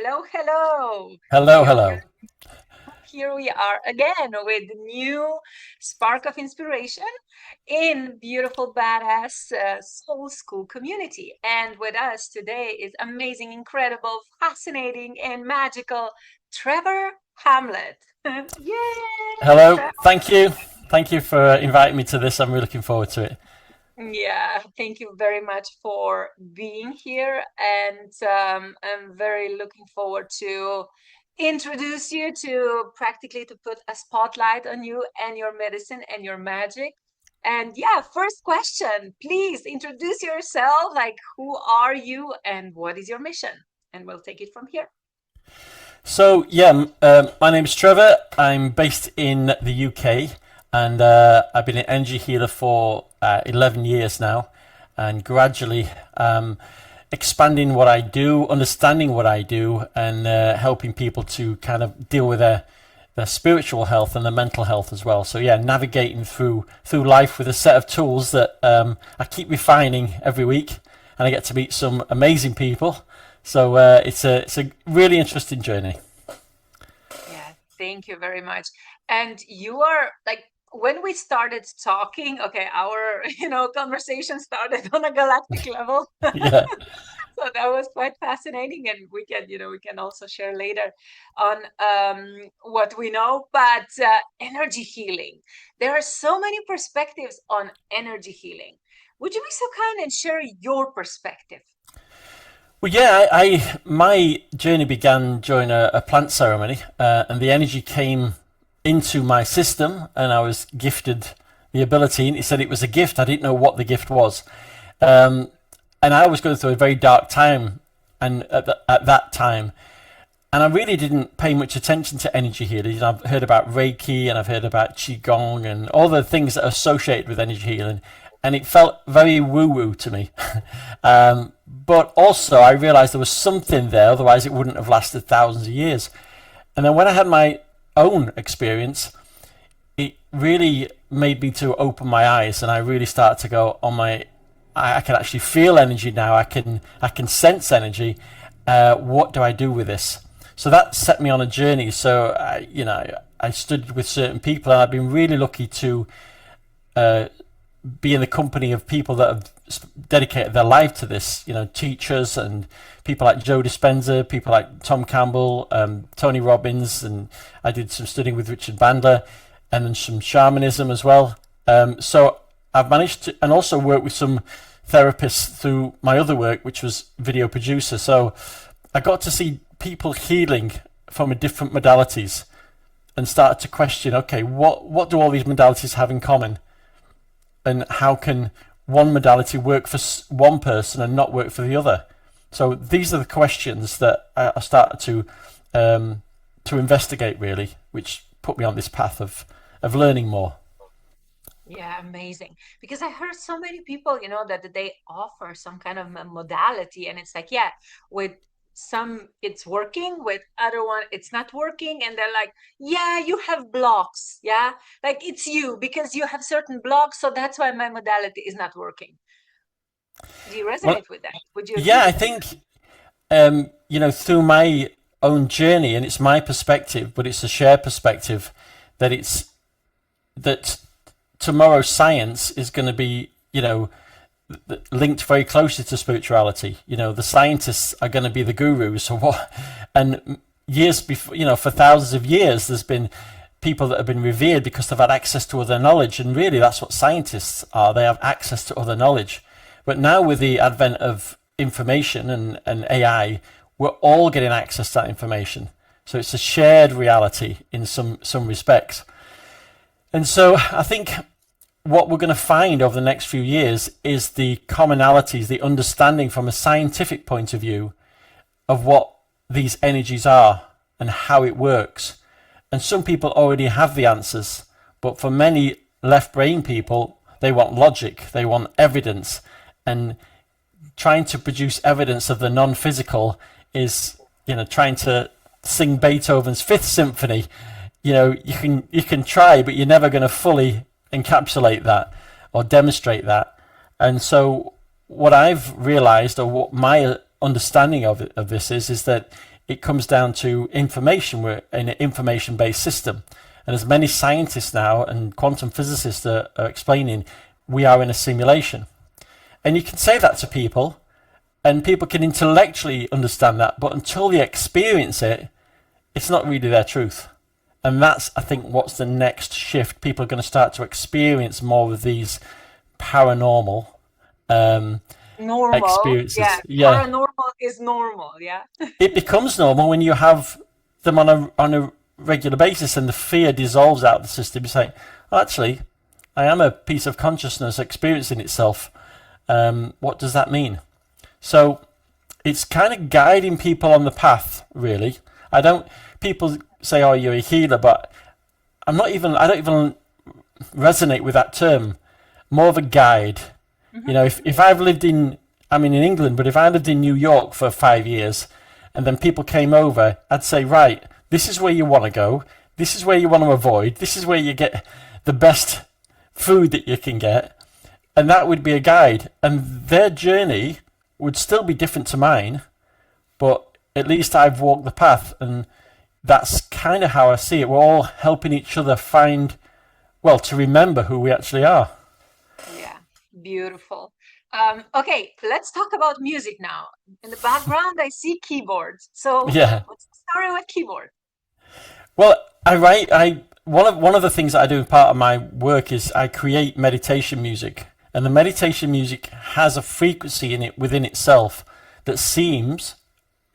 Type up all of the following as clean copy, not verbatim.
Hello, hello. Hello, Here we hello. are. Here we are again with new spark of inspiration in beautiful, badass Soul School community. And with us today is amazing, incredible, fascinating, and magical Trevor Hamlett. Yay, Hello. Trevor! Thank you. Thank you for inviting me to this. I'm really looking forward to it. Yeah, thank you very much for being here, and I'm very looking forward to introduce you to practically to put a spotlight on you and your medicine and your magic. And yeah, first question, please introduce yourself. Like, who are you and what is your mission? And we'll take it from here. So, yeah, my name is Trevor. I'm based in the UK and I've been an energy healer for 11 years now and gradually expanding what I do, understanding what I do, and helping people to kind of deal with their spiritual health and their mental health as well. So yeah, navigating through life with a set of tools that I keep refining every week, and I get to meet some amazing people. So it's a really interesting journey. Yeah, thank you very much. And you are like when we started talking, okay, our conversation started on a galactic level. Yeah. So that was quite fascinating, and we can also share later on what we know. But energy healing, there are so many perspectives on energy healing. Would you be so kind and share your perspective? Well, yeah, my journey began during a plant ceremony, and the energy came into my system, and I was gifted the ability. And he said it was a gift. I didn't know what the gift was, and I was going through a very dark time, and at that time, and I really didn't pay much attention to energy healing. I've heard about Reiki and I've heard about Qigong and all the things that are associated with energy healing, and it felt very woo-woo to me. But also, I realized there was something there, otherwise, it wouldn't have lasted thousands of years. And then when I had my own experience, it really made me to open my eyes, and I really started to go, "Oh my, I can actually feel energy now. I can sense energy. What do I do with this?" So that set me on a journey. So I studied with certain people, and I've been really lucky to be in the company of people that have dedicated their life to this. Teachers and people like Joe Dispenza, people like Tom Campbell, Tony Robbins, and I did some studying with Richard Bandler, and then some shamanism as well. So I've managed to, and also work with some therapists through my other work, which was video producer. So I got to see people healing from a different modalities and started to question, okay, what do all these modalities have in common? And how can one modality work for one person and not work for the other? So these are the questions that I started to investigate, really, which put me on this path of learning more. Yeah, amazing. Because I heard so many people, that they offer some kind of modality, and it's like, yeah, with some it's working, with other one it's not working, and they're like, yeah, you have blocks, yeah, like it's you because you have certain blocks, so that's why my modality is not working. Do you Well, resonate with that? Would you agree yeah, I with that? think through my own journey, and it's my perspective, but it's a shared perspective that it's that tomorrow's science is going to be, linked very closely to spirituality. The scientists are going to be the gurus, or what? And years before, for thousands of years, there's been people that have been revered because they've had access to other knowledge, and really, that's what scientists are. They have access to other knowledge. But now, with the advent of information and AI, we're all getting access to that information. So it's a shared reality in some respects. And so I think what we're going to find over the next few years is the commonalities, the understanding from a scientific point of view of what these energies are and how it works. And some people already have the answers, but for many left brain people, they want logic, they want evidence, and trying to produce evidence of the non-physical is, trying to sing Beethoven's Fifth Symphony. You can try, but you're never going to fully encapsulate that or demonstrate that. And so, what I've realized, or what my understanding of this is that it comes down to information. We're in an information-based system. And as many scientists now and quantum physicists are explaining, we are in a simulation. And you can say that to people, and people can intellectually understand that, but until they experience it, it's not really their truth. And that's, I think, what's the next shift. People are going to start to experience more of these paranormal um, Normal. Yeah. experiences. Yeah, Paranormal is normal. Yeah. it becomes normal when you have them on a regular basis, and the fear dissolves out of the system. You say, oh, actually, I am a piece of consciousness experiencing itself. What does that mean? So it's kind of guiding people on the path, really. I don't. People say, "Oh, you're a healer," but I'm not even. I don't even resonate with that term. More of a guide. You know, if I've lived in, I'm in England, but if I lived in New York for 5 years, and then people came over, I'd say, right, this is where you want to go. This is where you want to avoid. This is where you get the best food that you can get, and that would be a guide. And their journey would still be different to mine, but at least I've walked the path, and that's kind of how I see it. We're all helping each other find, well, to remember who we actually are. Yeah. Beautiful. Okay, let's talk about music now. In the background, I see keyboards. So, Yeah. what's the story with keyboard? Well, I write. I one of the things that I do as part of my work is I create meditation music, and the meditation music has a frequency in it within itself that seems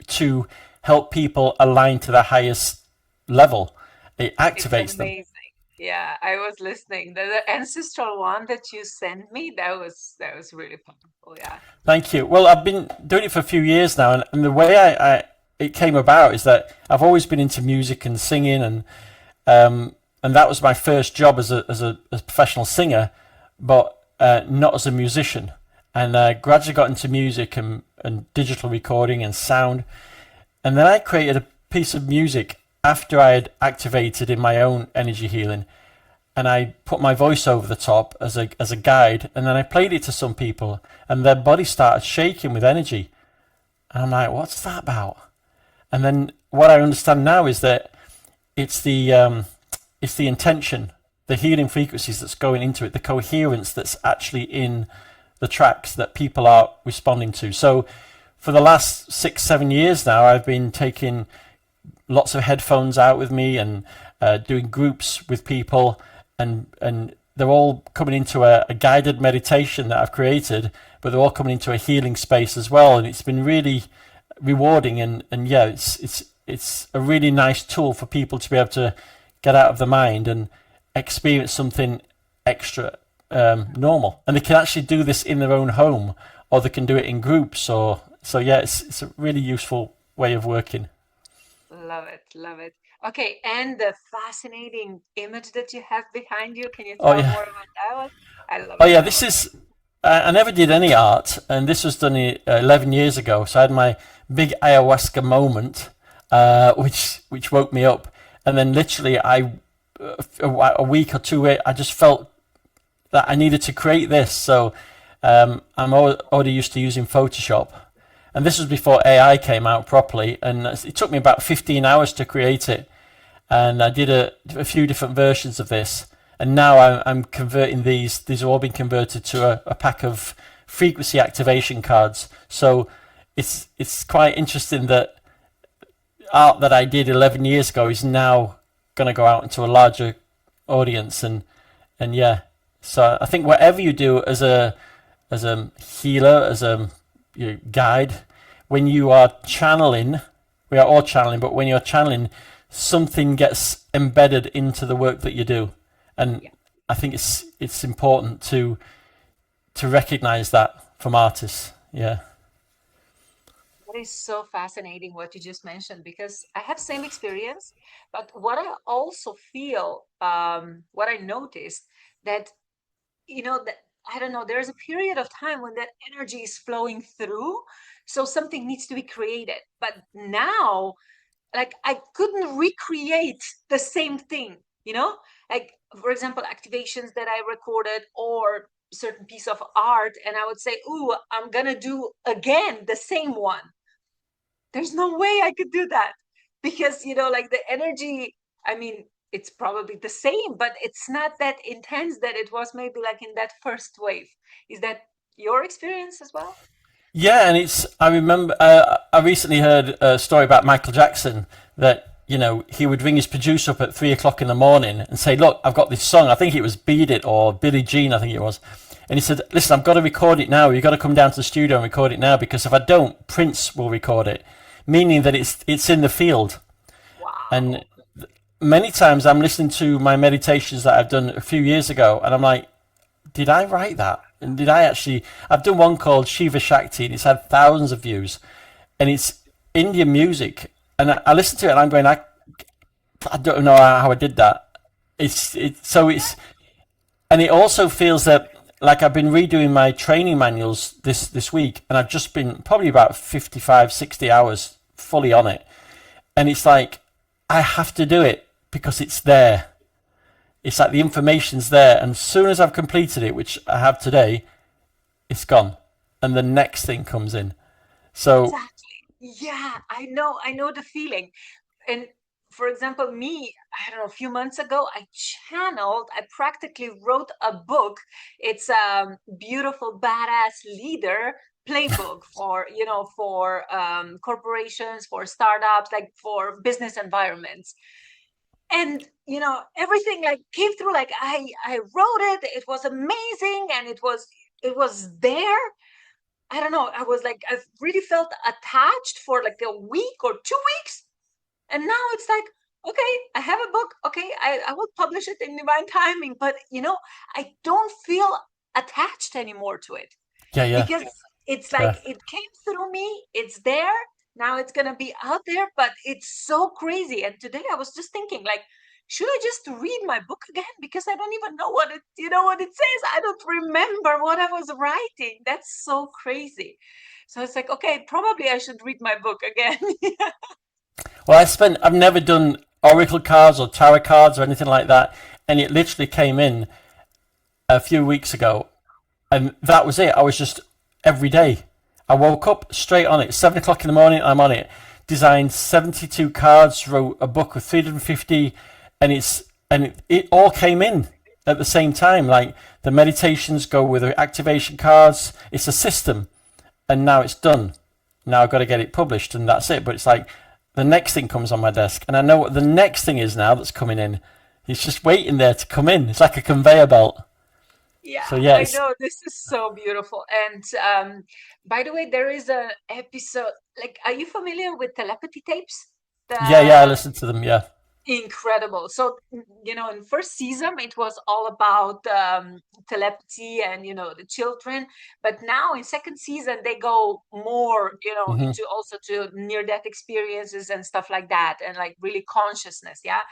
to help people align to the highest level. It It's activates them. amazing. Yeah, I was listening. The ancestral one that you sent me, that was really powerful. Yeah. Thank you. Well, I've been doing it for a few years now, and the way I it came about is that I've always been into music and singing, and that was my first job as a professional singer, but not as a musician. And I gradually got into music and digital recording and sound, and then I created a piece of music after I had activated in my own energy healing, and I put my voice over the top as a guide, and then I played it to some people, and their body started shaking with energy, and I'm like, what's that about? And then what I understand now is that it's the intention, the healing frequencies that's going into it, the coherence that's actually in the tracks that people are responding to. So for the last 6-7 years now, I've been taking lots of headphones out with me and doing groups with people, and they're all coming into a guided meditation that I've created, but they're all coming into a healing space as well, and it's been really rewarding, and yeah, it's a really nice tool for people to be able to get out of the mind and experience something extra normal, and they can actually do this in their own home, or they can do it in groups, or so yeah, it's a really useful way of working. Love it, love it. Okay, and the fascinating image that you have behind you, can you Oh tell yeah. more about that one? I love Oh it yeah, so this much. is. I never did any art, and this was done 11 years ago. So I had my big ayahuasca moment, which woke me up, and then literally a week or two, I just felt that I needed to create this. So I'm already used to using Photoshop, and this was before AI came out properly, and it took me about 15 hours to create it, and I did a few different versions of this, and now I'm converting these. These have all been converted to a pack of frequency activation cards. So it's quite interesting that art that I did 11 years ago is now going to go out into a larger audience, and yeah. So I think whatever you do as a healer, as a guide, when you are channeling, we are all channeling, but when you're channeling, something gets embedded into the work that you do, and Yeah. I think it's important to recognize that from artists. Yeah. That is so fascinating what you just mentioned because I have same experience, but what I also feel, what I noticed that that I don't know, there's a period of time when that energy is flowing through, so something needs to be created. But now, like I couldn't recreate the same thing, like for example, activations that I recorded or certain piece of art, and I would say, "Ooh, I'm gonna do again the same one." there's no way I could do that, because like the energy, I mean, it's probably the same, but it's not that intense that it was maybe like in that first wave. Is that your experience as well? Yeah, and it's. I remember. I recently heard a story about Michael Jackson that he would ring his producer up at 3 o'clock in the morning and say, "Look, I've got this song. I think it was Beat It or Billie Jean. I think it was." And he said, "Listen, I've got to record it now. You've got to come down to the studio and record it now because if I don't, Prince will record it." Meaning that it's in the field. Wow. And many times I'm listening to my meditations that I've done a few years ago, and I'm like, did I write that? And did I actually? I've done one called Shiva Shakti, and it's had thousands of views, and it's Indian music. And I listen to it, and I'm going, I don't know how I did that. And it also feels that like I've been redoing my training manuals this week, and I've just been probably about 55, 60 hours fully on it, and it's like I have to do it because it's there. It's like the information's there, and as soon as I've completed it, which I have today, it's gone, and the next thing comes in. So Exactly. Yeah, I know the feeling. And for example, me, I don't know, a few months ago, I practically wrote a book. It's a beautiful, badass leader playbook for corporations, for startups, like for business environments. And everything like came through, like I wrote it, it was amazing, and it was there. I don't know. I was like, I really felt attached for like a week or 2 weeks. And now it's like, okay, I have a book. Okay, I will publish it in divine timing. But, I don't feel attached anymore to it, yeah, yeah, because it's like yeah, it came through me. It's there. Now it's going to be out there. But it's so crazy. And today I was just thinking, like, should I just read my book again? Because I don't even know what it says. I don't remember what I was writing. That's so crazy. So it's like, okay, probably I should read my book again. Well, I've never done oracle cards or tarot cards or anything like that, and it literally came in a few weeks ago, and that was it. I was just every day. I woke up straight on it. 7 o'clock in the morning, I'm on it. Designed 72 cards, wrote a book with 350, and it all came in at the same time. Like the meditations go with the activation cards. It's a system, and now it's done. Now I've got to get it published, and that's it. But it's like the next thing comes on my desk, and I know what the next thing is now that's coming in. It's just waiting there to come in. It's like a conveyor belt. Yeah, So yeah, I it's know. This is so beautiful. And by the way, there is an episode. Like, are you familiar with telepathy tapes? yeah. I The listen to them. Yeah. Incredible. So, in first season, it was all about telepathy and, the children. But now in second season, they go more, Hmm. into also to near-death experiences and stuff like that, and like really consciousness. Yeah.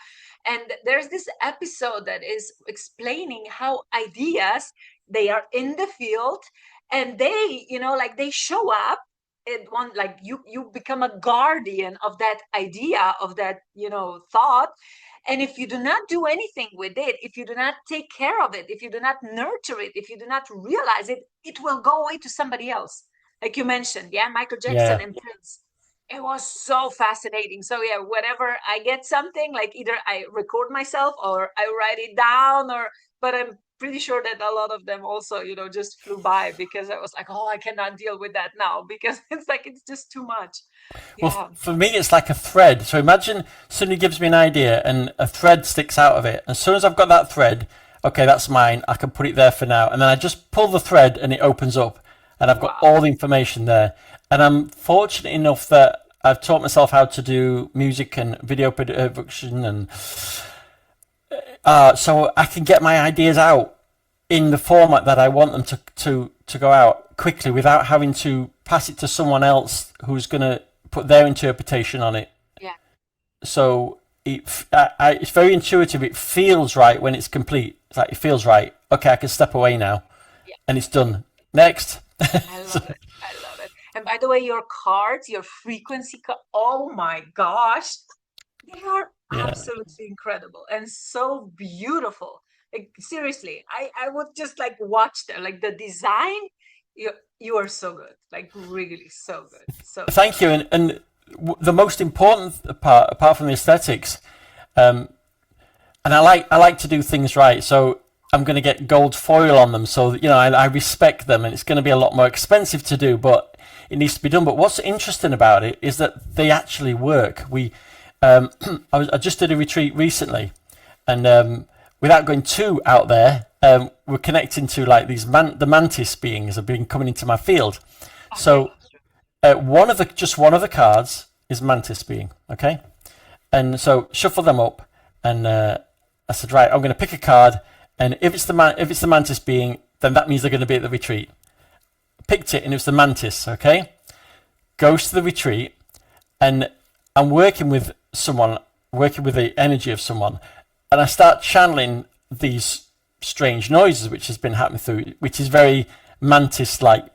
And there's this episode that is explaining how ideas, they are in the field, and they, like they show up it one, like you become a guardian of that idea, of that thought. And if you do not do anything with it, if you do not take care of it, if you do not nurture it, if you do not realize it, it will go away to somebody else, like you mentioned. Yeah, Michael Jackson Yeah. and Prince. It was so fascinating. So yeah, whenever I get something, like either I record myself or I write it down, or but I'm pretty sure that a lot of them also, just flew by, because I was like, oh, I cannot deal with that now, because it's like it's just too much. Well, Yeah. for me, it's like a thread. So imagine somebody gives me an idea and a thread sticks out of it. As soon as I've got that thread, okay, that's mine. I can put it there for now. And then I just pull the thread and it opens up and I've got Wow. all the information there. And I'm fortunate enough that I've taught myself how to do music and video production. And so I can get my ideas out in the format that I want them to go out quickly without having to pass it to someone else who's going to put their interpretation on it. Yeah. So it's very intuitive. It feels right when it's complete. It's like it feels right. Okay, I can step away now, Yeah. and it's done. Next. I So, love it. I love it. And by the way, your cards, your oh my gosh, they are yeah, absolutely incredible and so beautiful. Like seriously, I would just like watch them. Like the design, you you are so good. Like really so good. So thank good. you. And the most important part, apart from the aesthetics, and I like to do things right, so I'm going to get gold foil on them, so that, I respect them, and it's going to be a lot more expensive to do, but it needs to be done. But what's interesting about it is that they actually work. I just did a retreat recently, and without going too out there, we're connecting to like these the mantis beings have been coming into my field. So one of the cards is mantis being, okay, and so shuffle them up, and I said, right, I'm going to pick a card, and if it's the mantis being, then that means they're going to be at the retreat. Picked it, and it was the mantis, okay. Goes to the retreat, and I'm working with the energy of someone, and I start channeling these strange noises which has been happening through, which is very mantis-like,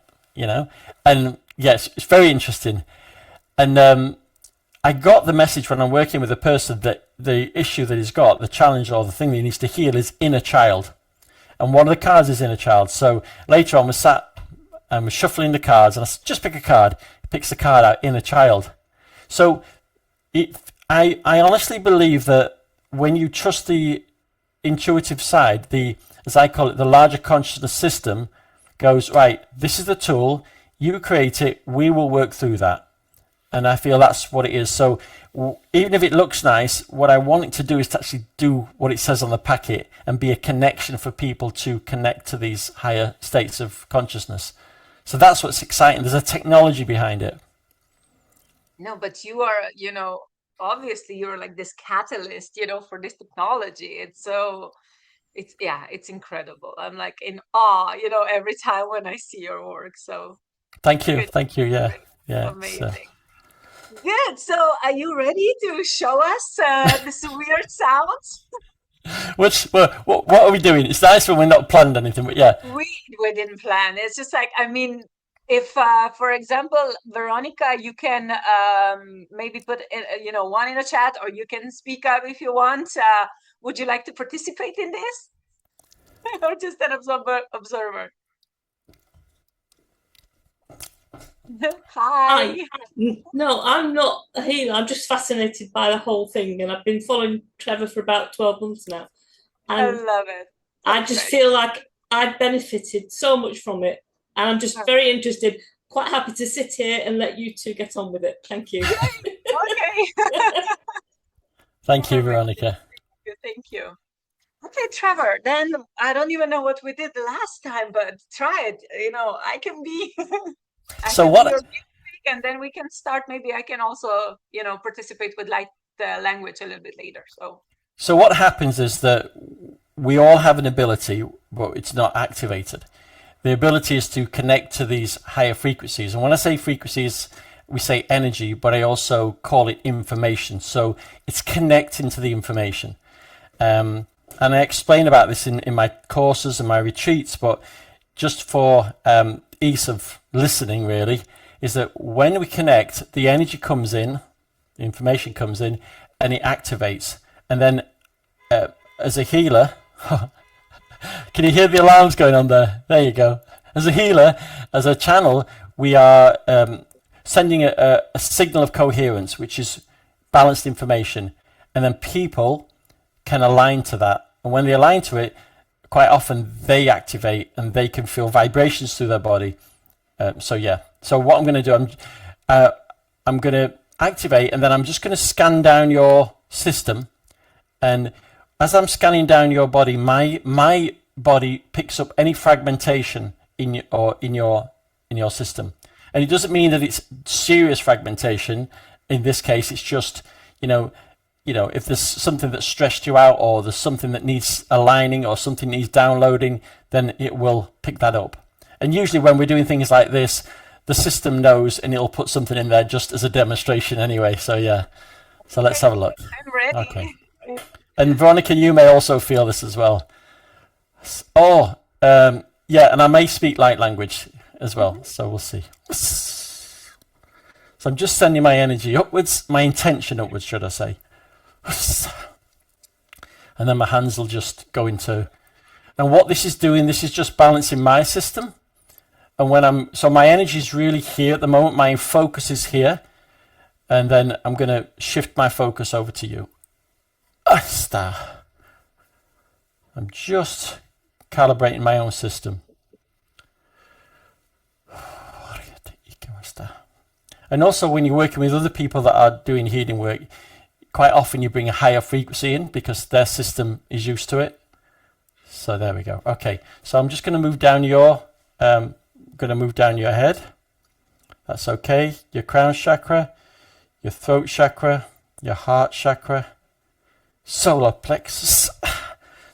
and yes, it's very interesting. And I got the message when I'm working with a person that the issue that he's got, the challenge or the thing that he needs to heal, is inner child, and one of the cards is inner child. So later on, we sat and we're shuffling the cards, and I said, just pick a card. He picks the card out, inner child. So I honestly believe that when you trust the intuitive side, as I call it, the larger consciousness system goes, right, this is the tool, you create it, we will work through that. And I feel that's what it is. So even if it looks nice, what I want it to do is to actually do what it says on the packet and be a connection for people to connect to these higher states of consciousness. So that's what's exciting. There's a technology behind it. No, but you are, obviously you're like this catalyst, for this technology. It's incredible. I'm like in awe, every time when I see your work. So thank you. Yeah. Amazing. Good. So are you ready to show us this weird sounds? What are we doing? It's nice when we're not planned anything, but yeah. We didn't plan. It's just like, if, for example, Veronica, you can maybe put, one in the chat, or you can speak up if you want. Would you like to participate in this? Or just an observer? Hi. No, I'm not a healer. I'm just fascinated by the whole thing, and I've been following Trevor for about 12 months now. And I love it. I just feel like I've benefited so much from it, and I'm just very interested. Quite happy to sit here and let you two get on with it. Thank you. Okay. Thank you, Veronica. Thank you. Okay, Trevor, then I don't even know what we did last time, but try it. I can be... and then we can start. Maybe I can also, participate with light language a little bit later. So what happens is that we all have an ability, but it's not activated. The ability is to connect to these higher frequencies. And when I say frequencies, we say energy, but I also call it information. So it's connecting to the information. And I explain about this in my courses and my retreats, but just for ease of listening, really, is that when we connect, the energy comes in, the information comes in, and it activates. And then as a healer, can you hear the alarms going on there? There you go. As a healer, as a channel, we are sending a signal of coherence, which is balanced information. And then people can align to that. And when they align to it, quite often they activate and they can feel vibrations through their body. So what I'm going to do, I'm going to activate, and then I'm just going to scan down your system. And as I'm scanning down your body, my body picks up any fragmentation in your system. And it doesn't mean that it's serious fragmentation. In this case, it's just, if there's something that stressed you out, or there's something that needs aligning, or something needs downloading, then it will pick that up. And usually when we're doing things like this, the system knows, and it'll put something in there just as a demonstration anyway. So yeah. So let's have a look. I'm ready. Okay. And Veronica, you may also feel this as well. Yeah, and I may speak light language as well. So we'll see. So I'm just sending my energy upwards, my intention upwards, should I say. And then my hands will just go into, and what this is doing, this is just balancing my system. And so my energy is really here at the moment, my focus is here, And then I'm going to shift my focus over to you. Star. I'm just calibrating my own system. And also when you're working with other people that are doing healing work, quite often you bring a higher frequency in because their system is used to it. So there we go. Okay, so I'm just going to move down your head. That's okay. Your crown chakra, your throat chakra, your heart chakra, solar plexus.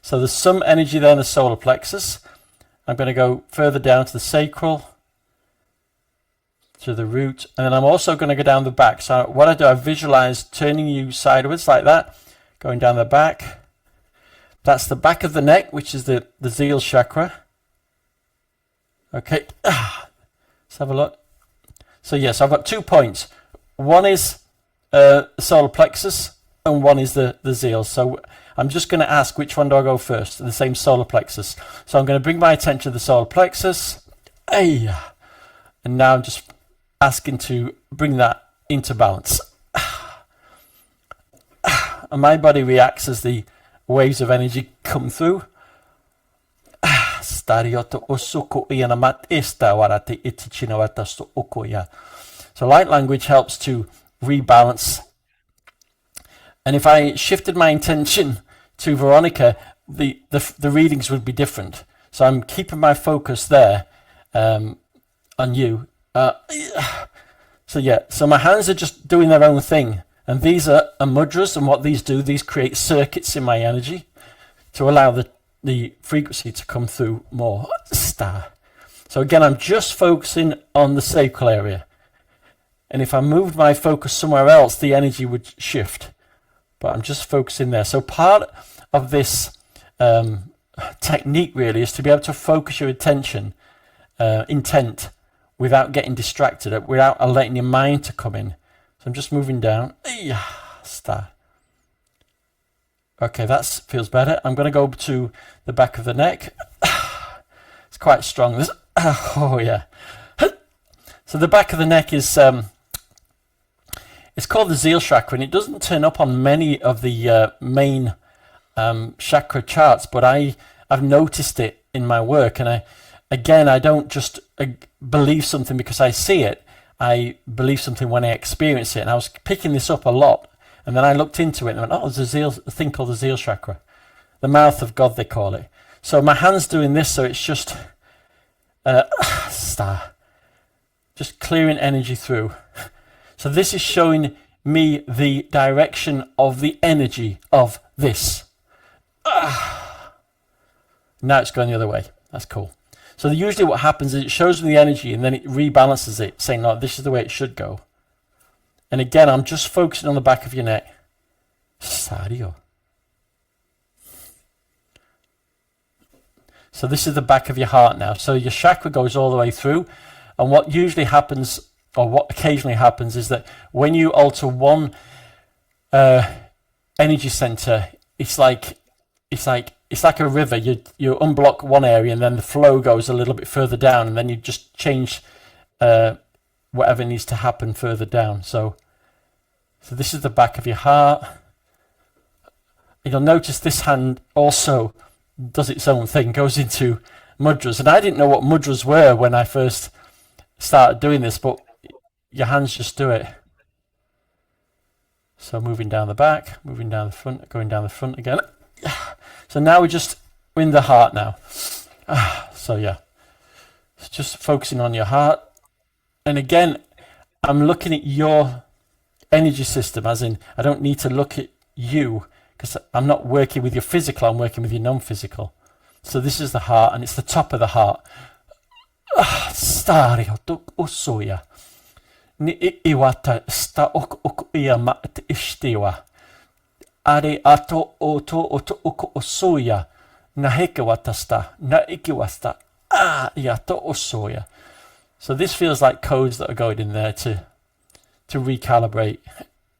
So there's some energy there in the solar plexus. I'm going to go further down to the sacral, to the root, and then I'm also going to go down the back. So what I do, I visualize turning you sideways like that, going down the back. That's the back of the neck, which is the zeal chakra. Okay, let's have a look. So yes, I've got 2 points. One is solar plexus, and one is the zeal. So I'm just going to ask which one do I go first, the same solar plexus. So I'm going to bring my attention to the solar plexus. And now I'm just asking to bring that into balance. And my body reacts as the waves of energy come through. So light language helps to rebalance. And if I shifted my intention to Veronica, the readings would be different. So I'm keeping my focus there on you. So my hands are just doing their own thing, and these are mudras, and what these do, these create circuits in my energy to allow the frequency to come through more. So again, I'm just focusing on the sacral area, and if I moved my focus somewhere else, the energy would shift, but I'm just focusing there. So part of this technique really is to be able to focus your attention, intent, without getting distracted, without letting your mind to come in. So I'm just moving down. Okay, that feels better. I'm going to go to the back of the neck. It's quite strong. Oh yeah. So the back of the neck is it's called the zeal chakra, and it doesn't turn up on many of the main chakra charts, but I've noticed it in my work, and I don't just believe something because I see it. I believe something when I experience it. And I was picking this up a lot. And then I looked into it and went, oh, there's a thing called the zeal chakra. The mouth of God, they call it. So my hand's doing this, so it's just just clearing energy through. So this is showing me the direction of the energy of this. Now it's going the other way. That's cool. So usually what happens is it shows me the energy and then it rebalances it, saying, no, this is the way it should go. And again, I'm just focusing on the back of your neck. Sario. So this is the back of your heart now. So your chakra goes all the way through. And what usually happens, or what occasionally happens, is that when you alter one energy center, it's like a river. You unblock one area and then the flow goes a little bit further down, and then you just change whatever needs to happen further down. So this is the back of your heart. You'll notice this hand also does its own thing, goes into mudras. And I didn't know what mudras were when I first started doing this, but your hands just do it. So moving down the back, moving down the front, going down the front again. So now we're in the heart now. So yeah, it's just focusing on your heart. And again, I'm looking at your energy system, as in I don't need to look at you because I'm not working with your physical, I'm working with your non-physical. So this is the heart, and it's the top of the heart. Stario osoya. Ni iwata sta okuya ma ishtiwa. Are ato oto oku osoya. Na heke watasta. Na iki wasta. Yato osoya. So this feels like codes that are going in there to recalibrate.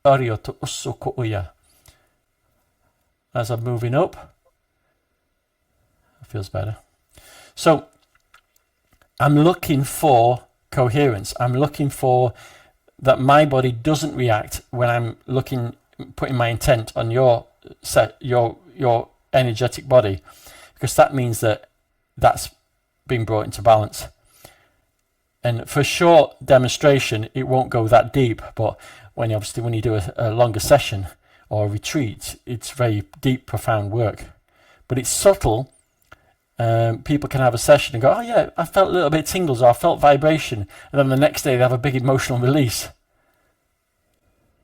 Arioto osokoya. As I'm moving up, it feels better. So I'm looking for coherence. I'm looking for that my body doesn't react when I'm putting my intent on your energetic body, because that means that that's being brought into balance. And for a short demonstration, it won't go that deep, but when you do a longer session or a retreat, it's very deep, profound work. But it's subtle. People can have a session and go, oh yeah, I felt a little bit of tingles, or I felt vibration, and then the next day they have a big emotional release.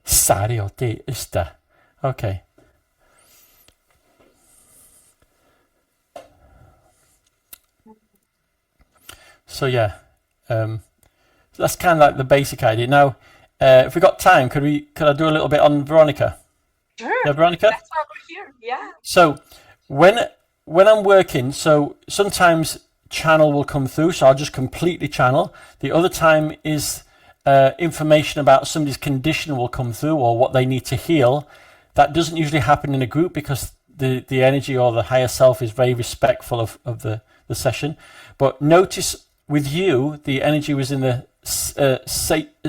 Sario de esta. Okay. So yeah, that's kind of like the basic idea. Now, if we got time, could I do a little bit on Veronica? Sure. Yeah, Veronica. That's why we're here. Yeah. So when I'm working, so sometimes channel will come through, so I'll just completely channel. The other time is information about somebody's condition will come through, or what they need to heal. That doesn't usually happen in a group, because the energy or the higher self is very respectful of the session. But notice with you, the energy was in the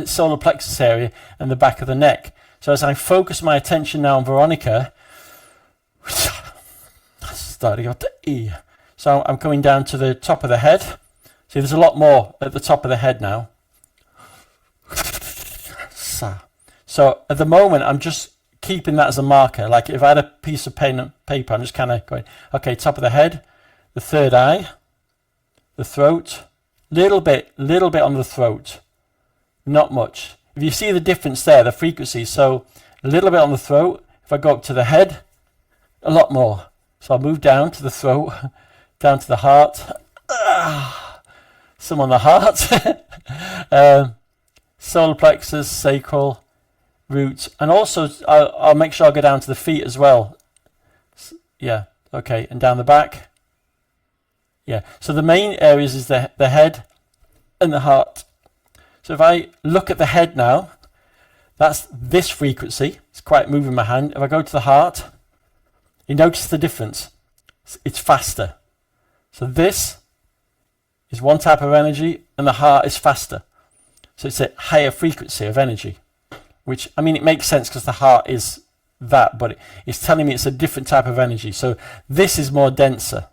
solar plexus area and the back of the neck. So as I focus my attention now on Veronica, so I'm coming down to the top of the head. See, there's a lot more at the top of the head now. So at the moment, I'm just keeping that as a marker. Like if I had a piece of pen and paper, I'm just kind of going, okay, top of the head, the third eye, the throat, little bit on the throat, not much. If you see the difference there, the frequency, so a little bit on the throat. If I go up to the head, a lot more. So I'll move down to the throat, down to the heart, some on the heart, solar plexus, sacral, root, and also I'll make sure I go down to the feet as well. Yeah, okay, and down the back. Yeah, so the main areas is the head and the heart. So if I look at the head now, that's this frequency. It's quite moving my hand. If I go to the heart, you notice the difference. It's faster. So this is one type of energy, and the heart is faster. So it's a higher frequency of energy, which, I mean, it makes sense because the heart is that, but it's telling me it's a different type of energy. So this is more denser.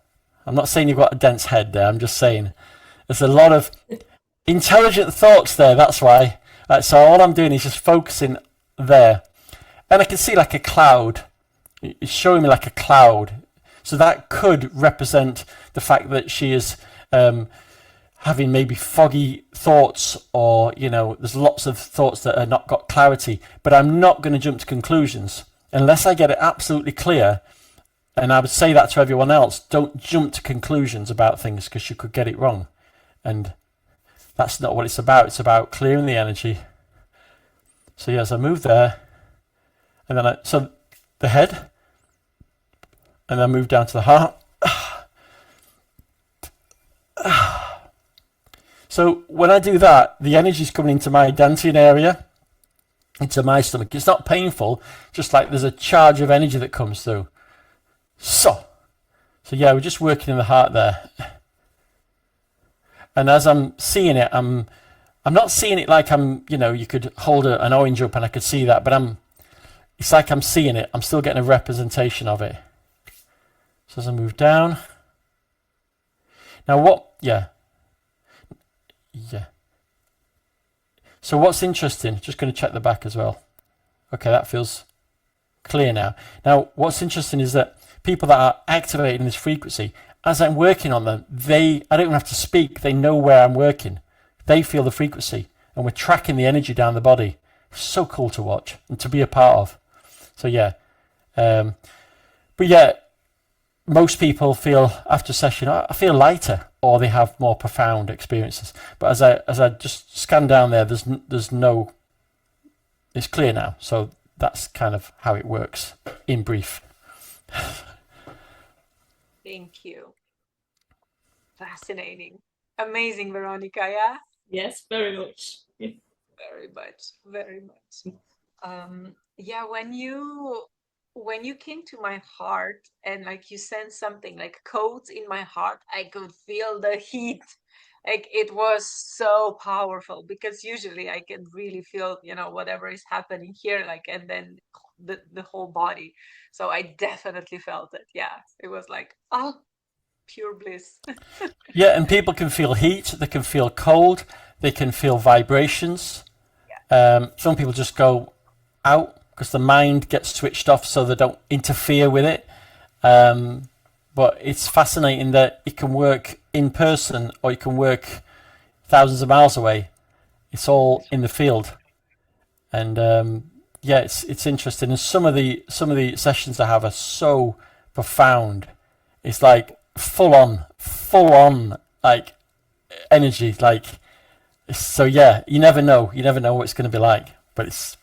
I'm not saying you've got a dense head there. I'm just saying there's a lot of intelligent thoughts there. That's why. So all I'm doing is just focusing there. And I can see like a cloud. It's showing me like a cloud. So that could represent the fact that she is having maybe foggy thoughts, or, there's lots of thoughts that are not got clarity. But I'm not going to jump to conclusions unless I get it absolutely clear. And I would say that to everyone else. Don't jump to conclusions about things, because you could get it wrong. And that's not what it's about. It's about clearing the energy. So yeah, as I move there, and then so the head, and then move down to the heart. So when I do that, the energy is coming into my dantian area, into my stomach. It's not painful, just like there's a charge of energy that comes through. So yeah, we're just working in the heart there. And as I'm seeing it, I'm not seeing it like you could hold an orange up and I could see that, but it's like I'm seeing it. I'm still getting a representation of it. So as I move down. Now yeah. So what's interesting, just going to check the back as well. Okay, that feels clear now. Now, what's interesting is that people that are activating this frequency, as I'm working on them, I don't even have to speak. They know where I'm working. They feel the frequency, and we're tracking the energy down the body. So cool to watch and to be a part of. So yeah. But yeah, most people feel after a session, I feel lighter, or they have more profound experiences. But as I just scan down there, there's no, it's clear now. So that's kind of how it works in brief. Thank you. Fascinating. Amazing, Veronica, yeah? Yes, very much. Very much, very much. Yeah, when you came to my heart and like you sent something like codes in my heart, I could feel the heat Like it was so powerful, because usually I can really feel, whatever is happening here, like, and then the whole body. So I definitely felt it. Yeah, it was like, oh, pure bliss. Yeah, and people can feel heat, they can feel cold, they can feel vibrations. Some people just go out because the mind gets switched off so they don't interfere with it. But it's fascinating that it can work in person or it can work thousands of miles away. It's all in the field, and yeah, it's interesting. And some of the sessions I have are so profound. It's like full on like energy. Like so, yeah. You never know what it's going to be like. But it's.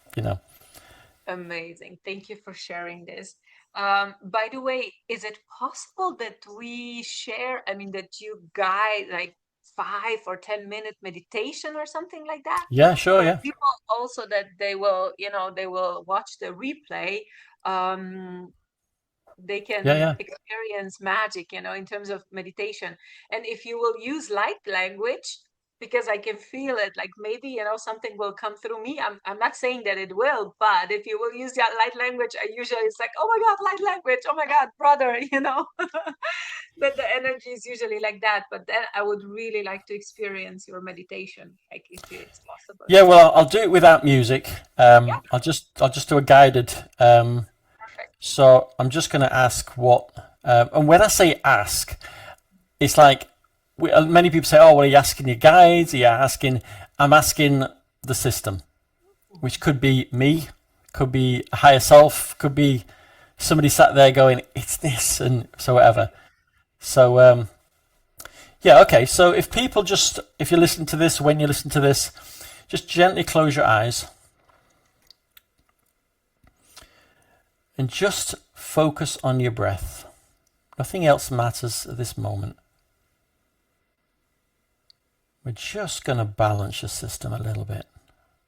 Amazing. Thank you for sharing this. By the way, is it possible that we share, I mean, that you guide like 5 or 10 minute meditation or something like that? Yeah, sure, For yeah. people also that they will watch the replay, um, they Yeah, can yeah. experience magic, in terms of meditation. And if you will use light language, because I can feel it, like maybe, something will come through me. I'm not saying that it will, but if you will use that light language, I usually, it's like, oh my God, light language. Oh my God, brother, that the energy is usually like that. But then I would really like to experience your meditation, like if it's possible. Yeah, well, I'll do it without music. Yeah, I'll just do a guided. perfect. So I'm just going to ask what, and when I say ask, it's like many people say, "Oh, well, are you asking your guides? Are you asking?" I'm asking the system, which could be me, could be a higher self, could be somebody sat there going, "It's this," and so whatever. So yeah, okay. So if you listen to this, when you listen to this, just gently close your eyes and just focus on your breath. Nothing else matters at this moment. We're just going to balance your system a little bit.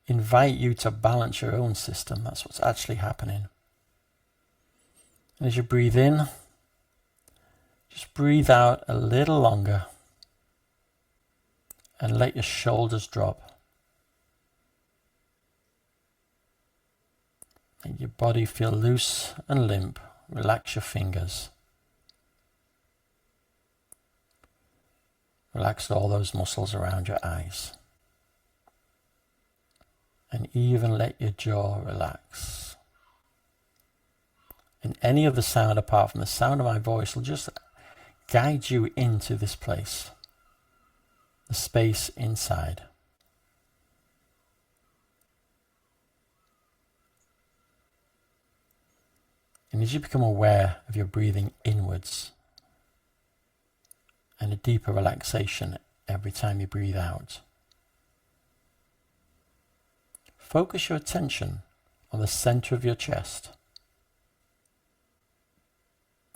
Invite you to balance your own system. That's what's actually happening. And as you breathe in, just breathe out a little longer and let your shoulders drop. Let your body feel loose and limp. Relax your fingers. Relax all those muscles around your eyes. And even let your jaw relax. And any of the sound apart from the sound of my voice will just guide you into this place, the space inside. And as you become aware of your breathing inwards and a deeper relaxation every time you breathe out, focus your attention on the center of your chest.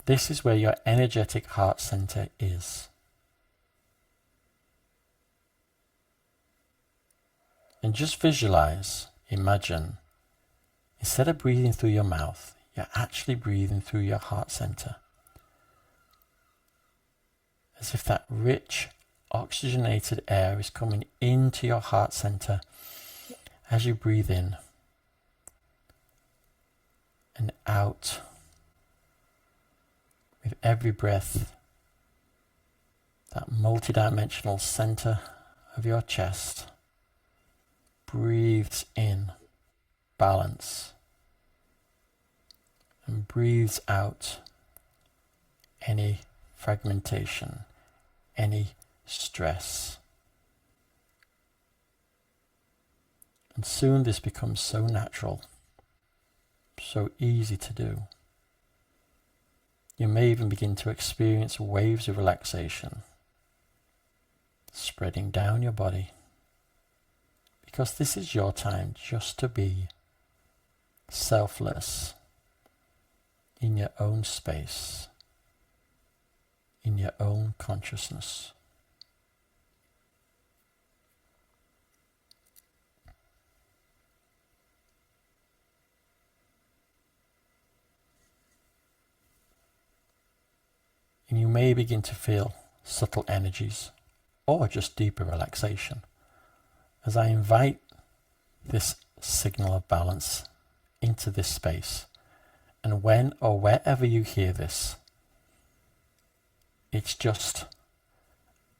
This is where your energetic heart center is. And just visualize, imagine, instead of breathing through your mouth, you're actually breathing through your heart center. As if that rich, oxygenated air is coming into your heart center as you breathe in and out. With every breath, that multidimensional center of your chest breathes in balance and breathes out any fragmentation, any stress. And soon this becomes so natural, so easy to do. You may even begin to experience waves of relaxation spreading down your body, because this is your time just to be selfless in your own space, in your own consciousness. And you may begin to feel subtle energies or just deeper relaxation, as I invite this signal of balance into this space. And when or wherever you hear this, it's just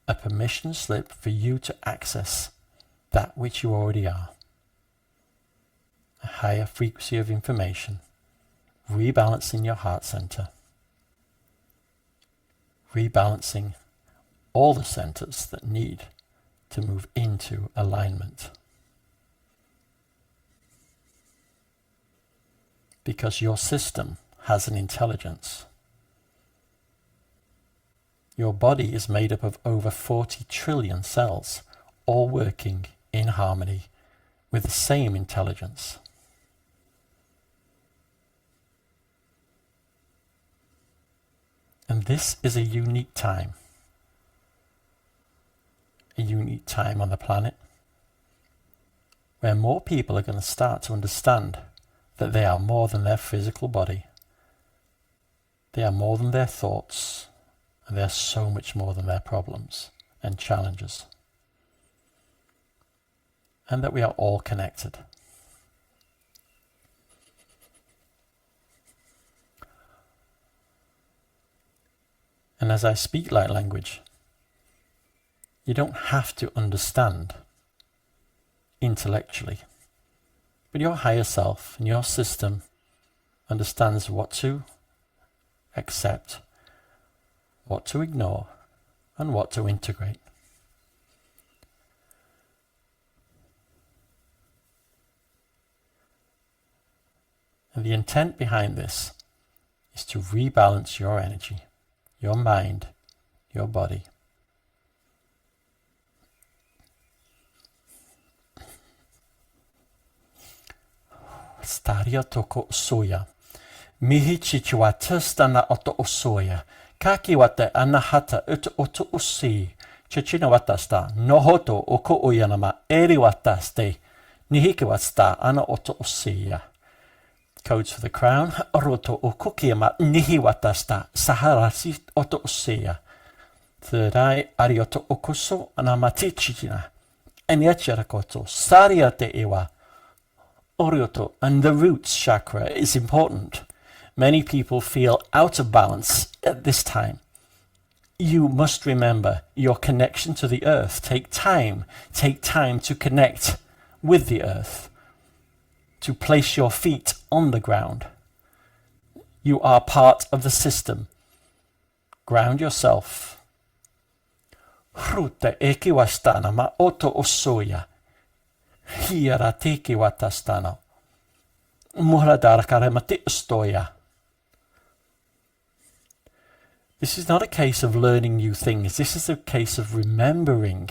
a permission slip for you to access that which you already are. A higher frequency of information, rebalancing your heart center, rebalancing all the centers that need to move into alignment. Because your system has an intelligence. Your body is made up of over 40 trillion cells, all working in harmony with the same intelligence. And this is a unique time on the planet, where more people are going to start to understand that they are more than their physical body. They are more than their thoughts, and they are so much more than their problems and challenges. And that we are all connected. And as I speak light language, you don't have to understand intellectually, but your higher self and your system understands what to accept, what to ignore, and what to integrate. And the intent behind this is to rebalance your energy, your mind, your body. Staria toko soya. Mihi chichua testana oto osoya. Kaki wata anahata oto usi. Chichina watasta. Nohoto oko oyanama eri wataste. Nihiki wasta ana oto osiya. Codes for the crown. Roto okukiyama nihi watasta. Saharasi oto osiya. Third eye. Arioto okuso anamati chichina. Enyacharakoto. Saria te iwa. Orioto, and the roots chakra is important. Many people feel out of balance at this time. You must remember your connection to the earth. Take time to connect with the earth, to place your feet on the ground. You are part of the system. Ground yourself. Hrute eki wastana ma oto osoya. Hiaratiki watastano. Muhradarakaremati ustoya. This is not a case of learning new things. This is a case of remembering.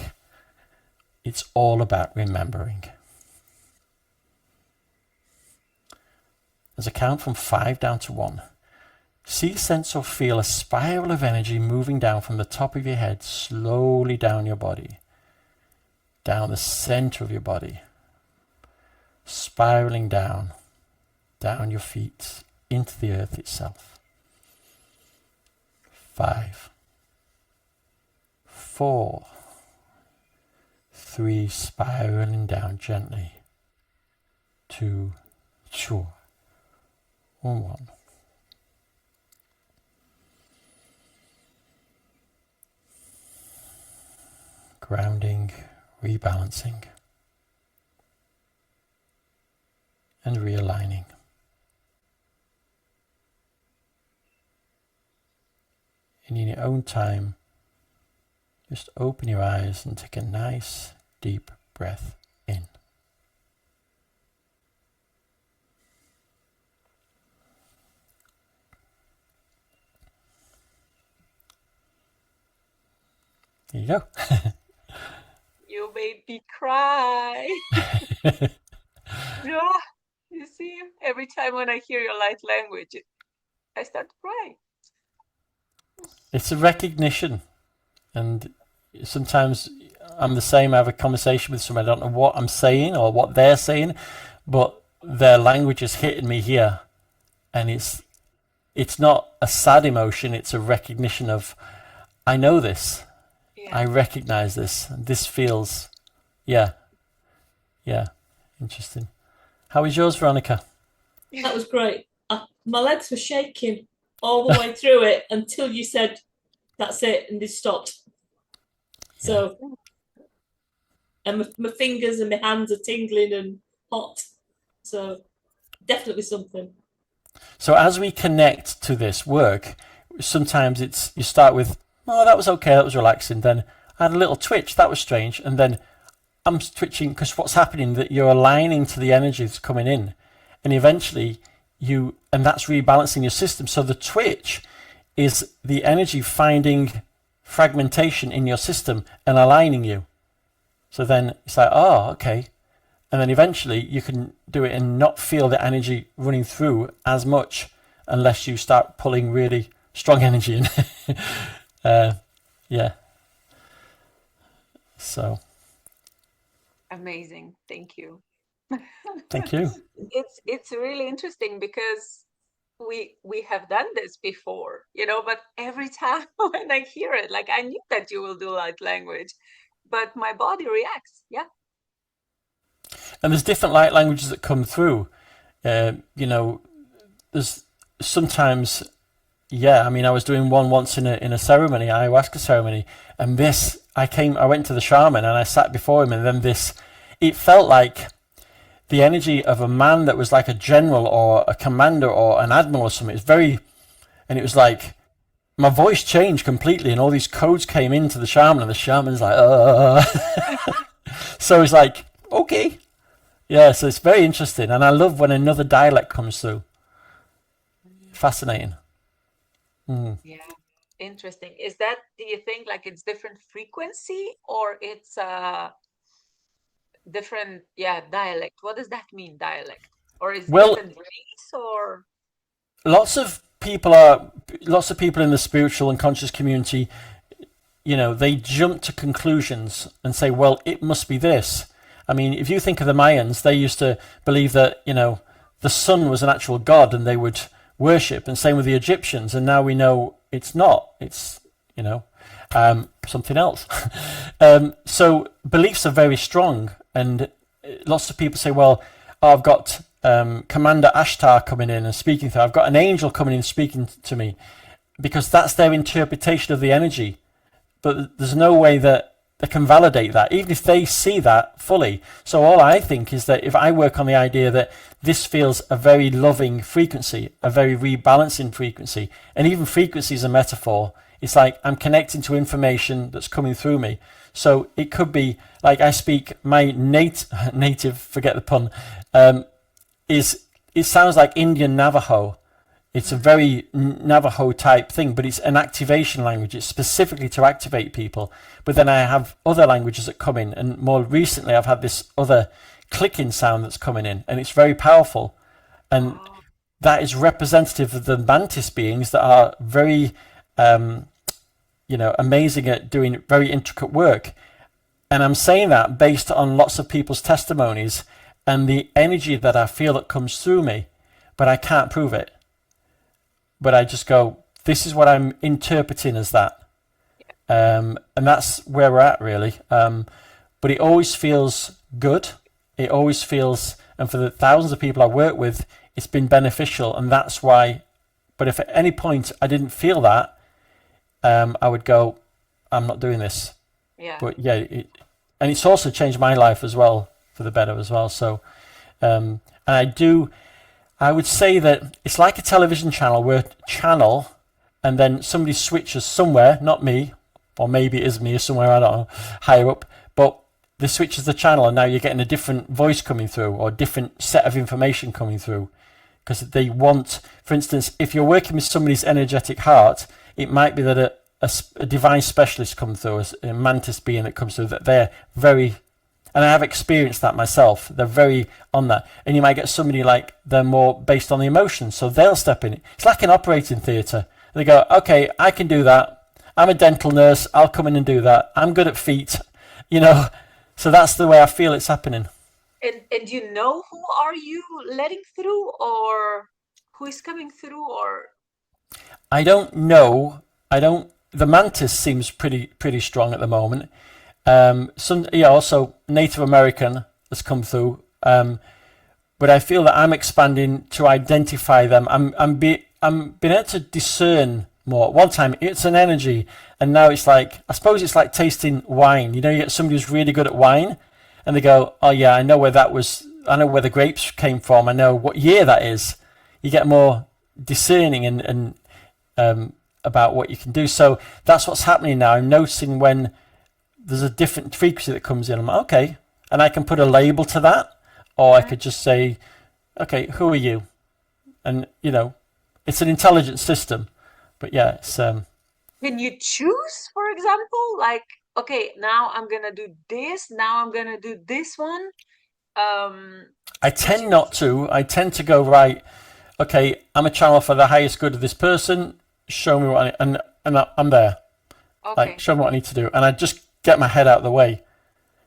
It's all about remembering. As I count from 5 down to 1, see, sense or feel a spiral of energy moving down from the top of your head, slowly down your body, down the center of your body, spiraling down your feet, into the earth itself. 5, 4, 3, spiraling down gently. 2, 1. Grounding, rebalancing, and realigning. And in your own time, just open your eyes and take a nice deep breath in. There you go. You made me cry. Yeah, you see, every time when I hear your light language, I start to cry. It's a recognition, and sometimes I'm the same. I have a conversation with someone, I don't know what I'm saying or what they're saying, but their language is hitting me here, and it's not a sad emotion, it's a recognition of, I know this. I recognize this. This feels, yeah, interesting. How is yours, Veronica? That was great. My legs were shaking all the way through it until you said, that's it, and they stopped. So, and my fingers and my hands are tingling and hot. So, definitely something. So as we connect to this work, sometimes it's you start with, oh, that was okay, that was relaxing. Then I had a little twitch, that was strange, and then I'm twitching because what's happening that you're aligning to the energy that's coming in, and eventually and that's rebalancing your system. So the twitch is the energy finding fragmentation in your system and aligning you. So then it's like, oh, okay. And then eventually you can do it and not feel the energy running through as much unless you start pulling really strong energy in. Yeah. So. Amazing. Thank you. Thank you. It's really interesting because we have done this before, but every time when I hear it, like I knew that you will do light language, but my body reacts. Yeah. And there's different light languages that come through. There's sometimes, I mean, I was doing one once in a ceremony, ayahuasca ceremony, and I went to the shaman and I sat before him, and then it felt like the energy of a man that was like a general or a commander or an admiral or something. And it was like, my voice changed completely and all these codes came into the shaman and the shaman's like, So it's like, okay. Yeah, so it's very interesting. And I love when another dialect comes through. Fascinating. Yeah, interesting. Do you think like it's different frequency or it's different, dialect? What does that mean, dialect? Or is different race or? Lots of people in the spiritual and conscious community, they jump to conclusions and say, well, it must be this. I mean, if you think of the Mayans, they used to believe that, the sun was an actual god and they would worship, and same with the Egyptians. And now we know it's not. It's, something else. So beliefs are very strong. And lots of people say, well, I've got Commander Ashtar coming in and speaking to me. I've got an angel coming in and speaking to me, because that's their interpretation of the energy. But there's no way that they can validate that, even if they see that fully. So all I think is that if I work on the idea that this feels a very loving frequency, a very rebalancing frequency, and even frequency is a metaphor, it's like I'm connecting to information that's coming through me. So it could be like I speak my native, forget the pun, it sounds like Indian Navajo. It's a very Navajo type thing, but it's an activation language. It's specifically to activate people. But then I have other languages that come in, and more recently I've had this other clicking sound that's coming in, and it's very powerful. And that is representative of the mantis beings that are very, amazing at doing very intricate work. And I'm saying that based on lots of people's testimonies and the energy that I feel that comes through me, but I can't prove it. But I just go, this is what I'm interpreting as that. And that's where we're at, really. But it always feels good. It always feels, and for the thousands of people I work with, it's been beneficial. And that's why, but if at any point I didn't feel that, I would go, I'm not doing this. Yeah. But and it's also changed my life as well, for the better as well. So, and I would say that it's like a television channel where channel, and then somebody switches somewhere, not me, or maybe it is me somewhere, I don't know, higher up, but they switches the channel and now you're getting a different voice coming through or a different set of information coming through. Because they want, for instance, if you're working with somebody's energetic heart, it might be that a divine specialist comes through, a mantis being that comes through, that they're very, and I have experienced that myself, they're very on that. And you might get somebody like they're more based on the emotions, so they'll step in. It's like an operating theatre. They go, okay, I can do that. I'm a dental nurse, I'll come in and do that. I'm good at feet, So that's the way I feel it's happening. And who are you letting through, or who is coming through, or? I don't know. I don't the mantis seems pretty strong at the moment. Also Native American has come through. But I feel that I'm expanding to identify them. I'm being able to discern more. At one time it's an energy, and now it's like, I suppose it's like tasting wine. You get somebody who's really good at wine, and they go, "Oh yeah, I know where that was. I know where the grapes came from. I know what year that is." You get more discerning and about what you can do. So that's what's happening now. I'm noticing when there's a different frequency that comes in. I'm like, okay, and I can put a label to that. Or I could just say, okay, who are you? And, it's an intelligent system. But yeah, it's... Can you choose, for example, like, okay, now I'm going to do this. Now I'm going to do this one. I tend not to. I tend to go, right, okay, I'm a channel for the highest good of this person. Show me what and I'm there. Okay. Like, show me what I need to do. And I just get my head out of the way.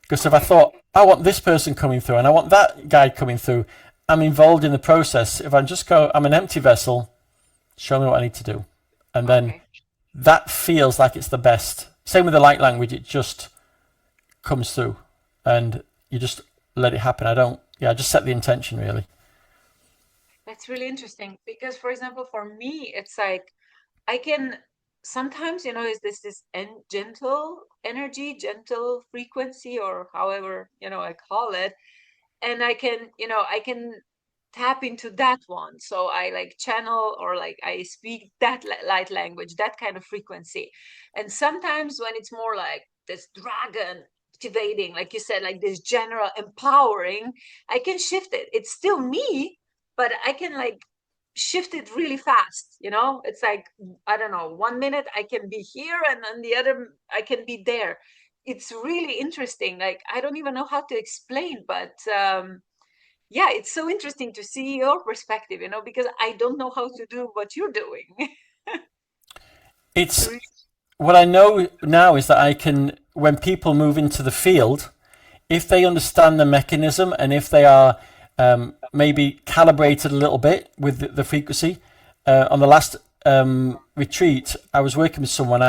Because if I thought, I want this person coming through and I want that guy coming through, I'm involved in the process. If I just go, I'm an empty vessel, show me what I need to do. And then that feels like it's the best. Same with the light language, it just comes through and you just let it happen. I just set the intention, really. That's really interesting because, for example, for me, it's like I can sometimes, is this gentle energy, gentle frequency, or however, I call it. And I can tap into that one. So I like channel, or like I speak that light language, that kind of frequency. And sometimes when it's more like this dragon activating, like you said, like this general empowering, I can shift it. It's still me, but I can like shift it really fast. It's like, I don't know, 1 minute I can be here and then the other I can be there. It's really interesting. Like, I don't even know how to explain, but yeah, it's so interesting to see your perspective, because I don't know how to do what you're doing. It's what I know now is that I can, when people move into the field, if they understand the mechanism and if they are maybe calibrated a little bit with the frequency. On the last retreat, I was working with someone,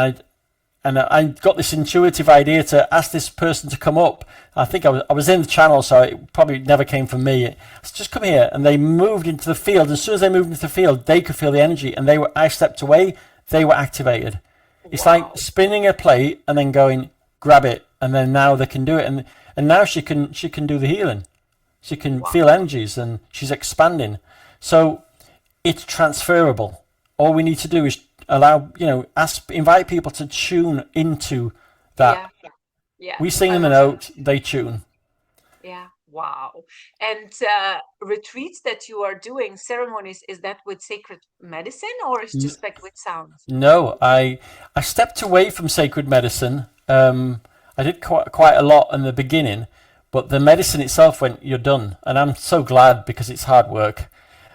and I got this intuitive idea to ask this person to come up. I think I was in the channel, so it probably never came from me. I said, just come here, and they moved into the field. As soon as they moved into the field, they could feel the energy, and I stepped away. They were activated. It's like spinning a plate and then going, grab it, and then now they can do it, and now she can do the healing. She can feel energies and she's expanding. So it's transferable. All we need to do is allow, invite people to tune into that. Yeah. We sing them a note, they tune. Yeah. Wow. And retreats that you are doing, ceremonies, is that with sacred medicine or is just like with sounds? No, I stepped away from sacred medicine. I did quite a lot in the beginning. But the medicine itself went, you're done. And I'm so glad because it's hard work.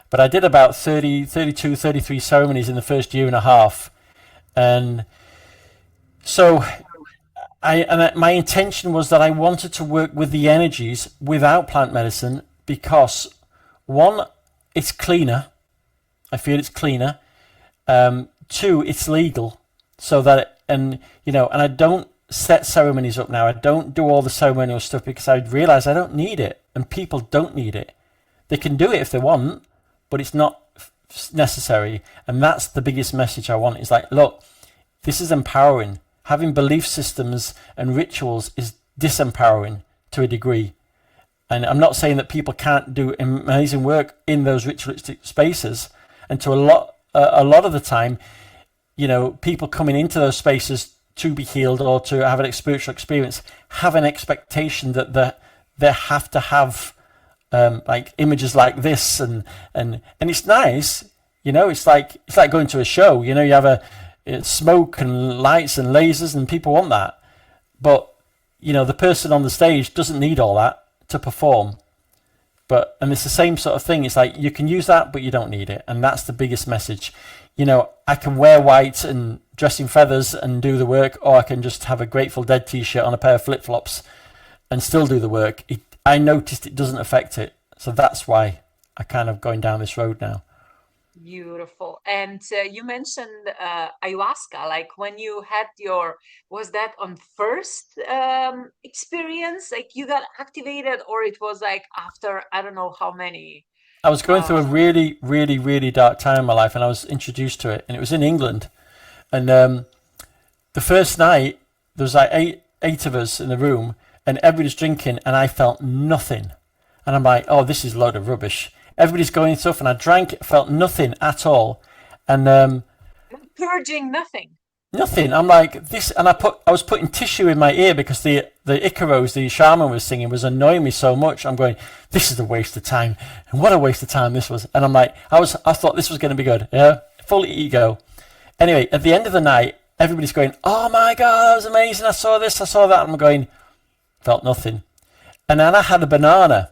But I did about 32, 33 ceremonies in the first year and a half. And so my intention was that I wanted to work with the energies without plant medicine because, one, it's cleaner. I feel it's cleaner. Two, it's legal. So that, and I don't set ceremonies up now. I don't do all the ceremonial stuff because I realize I don't need it and people don't need it. They can do it if they want, but it's not necessary. And that's the biggest message I want. It's like, look, this is empowering. Having belief systems and rituals is disempowering to a degree. And I'm not saying that people can't do amazing work in those ritualistic spaces. And to a lot of the time, people coming into those spaces to be healed or to have a spiritual experience have an expectation that they have to have like images like this and it's nice, it's like going to a show, you have smoke and lights and lasers and people want that, but the person on the stage doesn't need all that to perform. And it's the same sort of thing. It's like you can use that but you don't need it, and that's the biggest message. I can wear white and dress in feathers and do the work, or I can just have a Grateful Dead t-shirt on a pair of flip-flops and still do the work. I noticed it doesn't affect it. So that's why I'm kind of going down this road now. Beautiful. And you mentioned ayahuasca, like when you had was that on first experience, like you got activated, or it was like after, I don't know how many? I was going Uh, through a really, really, really dark time in my life, and I was introduced to it, and it was in England. And the first night, there was like eight of us in the room, and everybody's drinking, and I felt nothing. And I'm like, oh, this is a load of rubbish. Everybody's going stuff, and I drank it, felt nothing at all, and Purging nothing. nothing. I'm like this, and I was putting tissue in my ear because the Icaros, the shaman was singing, was annoying me so much. I'm going, this is a waste of time, and what a waste of time this was. And I'm like, I thought this was going to be good, yeah, full ego. Anyway, at the end of the night, everybody's going, oh my god, that was amazing. I saw this, I saw that. And I'm going, felt nothing. And then I had a banana,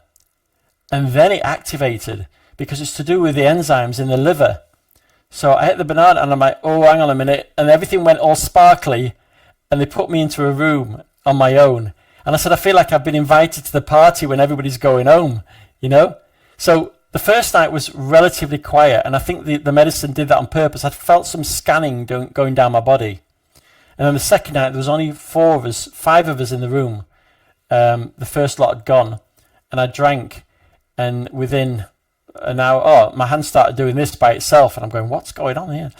and then it activated because it's to do with the enzymes in the liver. So I ate the banana and I'm like, oh, hang on a minute. And everything went all sparkly and they put me into a room on my own. And I said, I feel like I've been invited to the party when everybody's going home, you know? So the first night was relatively quiet. And I think the medicine did that on purpose. I felt some scanning going down my body. And then the second night, there was only five of us in the room. The first lot had gone. And I drank. And within an hour, oh, my hand started doing this by itself, and I'm going, what's going on here?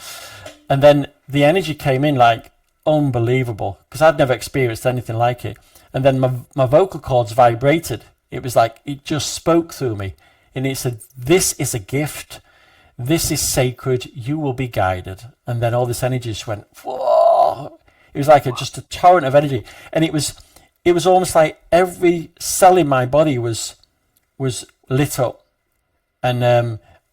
And then the energy came in like unbelievable because I'd never experienced anything like it. And then my vocal cords vibrated. It was like it just spoke through me, and it said, "This is a gift. This is sacred. You will be guided." And then all this energy just went, whoa! It was like just a torrent of energy, and it was almost like every cell in my body was lit up. And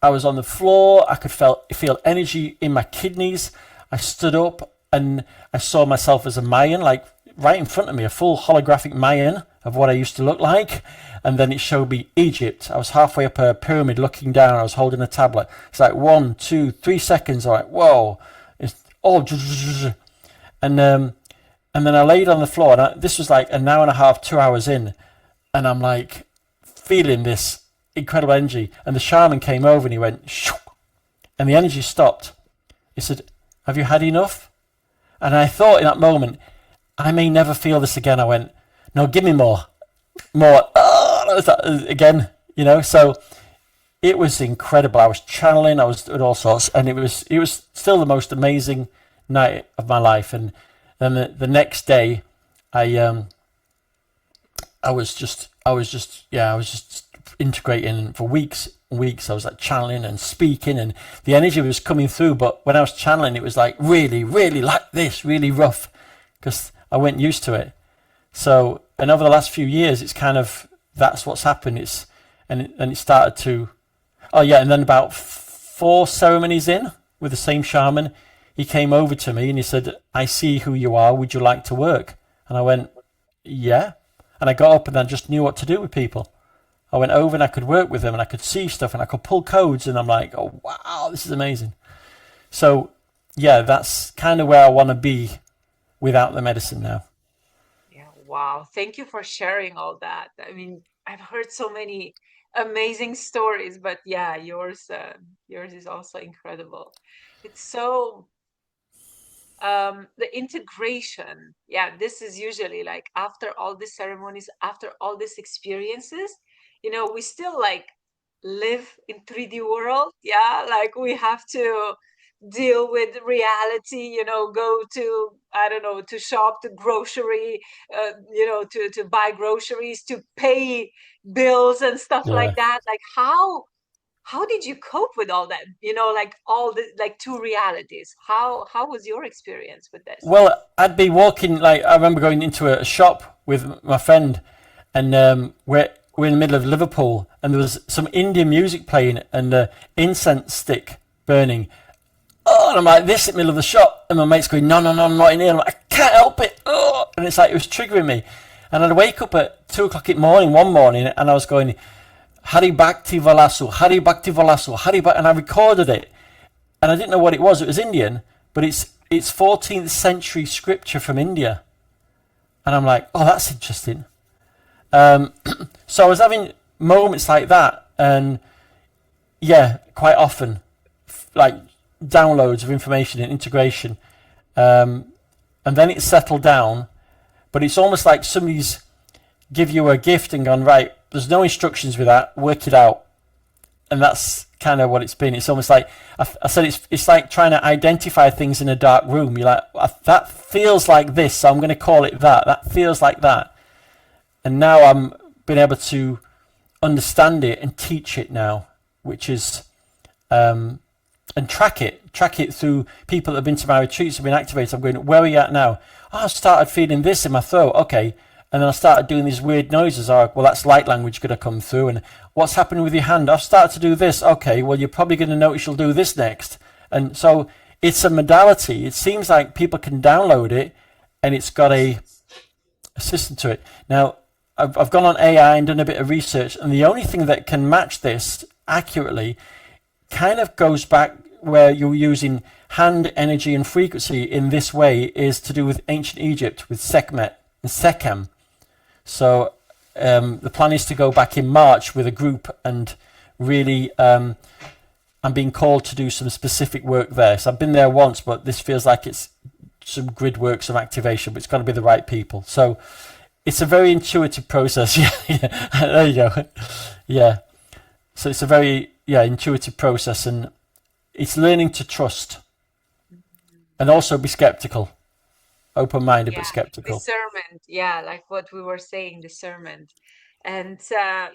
I was on the floor. I could feel energy in my kidneys. I stood up and I saw myself as a Mayan, like right in front of me, a full holographic Mayan of what I used to look like. And then it showed me Egypt. I was halfway up a pyramid looking down. I was holding a tablet. It's like 1, 2, 3 seconds. I'm like, whoa. It's all... And then I laid on the floor. And this was like an hour and a half, 2 hours in. And I'm like feeling this incredible energy, and the shaman came over and he went shoo, and the energy stopped. He said, have you had enough? And I thought in that moment, I may never feel this again. I went, no, give me more again, you know. So it was incredible. I was channeling, I was doing all sorts, and it was still the most amazing night of my life. And then the next day I was just integrating for weeks. I was like channeling and speaking, and the energy was coming through. But when I was channeling, it was like really, really like this, really rough, because I wasn't used to it. So, and over the last few years, it's kind of that's what's happened. It started to, oh yeah, and then about 4 ceremonies in with the same shaman, he came over to me and he said, "I see who you are. Would you like to work?" And I went, "Yeah." And I got up and I just knew what to do with people. I went over and I could work with them and I could see stuff and I could pull codes, and I'm like, oh wow, this is amazing. So yeah, that's kind of where I want to be without the medicine now. Yeah, wow. Thank you for sharing all that. I mean, I've heard so many amazing stories, but yeah, yours is also incredible. It's so the integration. Yeah, this is usually like after all these ceremonies, after all these experiences, we still like live in 3D world. Yeah, like we have to deal with reality, go to, I don't know, to shop, to grocery, to buy groceries, to pay bills and stuff like Yeah. that. Like how did you cope with all that? Like all the like two realities. How was your experience with this? Well, I'd be walking, like I remember going into a shop with my friend, and we're in the middle of Liverpool, and there was some Indian music playing and the incense stick burning. Oh, and I'm like this in the middle of the shop, and my mate's going, no, I'm not in here. I'm like, I can't help it. Oh, and it's like it was triggering me, and I'd wake up at 2 o'clock in the morning one morning, and I was going, Hari Bhakti Valasu, Hari Bhakti Valasu, Hari Bhakti, and I recorded it, and I didn't know what it was. It was Indian, but it's 14th century scripture from India, and I'm like, oh, that's interesting. So I was having moments like that, and yeah, quite often like downloads of information and integration, and then it's settled down. But it's almost like somebody's give you a gift and gone, right, there's no instructions with that, work it out. And that's kind of what it's been. It's almost like I said, it's like trying to identify things in a dark room. You're like, that feels like this, so I'm going to call it that. That feels like that. And now I'm being able to understand it and teach it now, which is and track it through people that have been to my retreats, have been activated. I'm going, where are you at now? Oh, I started feeling this in my throat. Okay. And then I started doing these weird noises. Well, that's light language going to come through. And what's happening with your hand? I've started to do this. Okay, well, you're probably going to notice you'll do this next. And so it's a modality. It seems like people can download it, and it's got a system to it. Now, I've gone on AI and done a bit of research, and the only thing that can match this accurately kind of goes back where you're using hand energy and frequency in this way is to do with ancient Egypt, with Sekhmet and Sekhem. So the plan is to go back in March with a group and really I'm being called to do some specific work there. So I've been there once, but this feels like it's some grid work, some activation, but it's got to be the right people. So it's a very intuitive process. Yeah, there you go. Yeah. So it's a very intuitive process, and it's learning to trust and also be skeptical. Open-minded but skeptical. Discernment, like what we were saying, discernment. And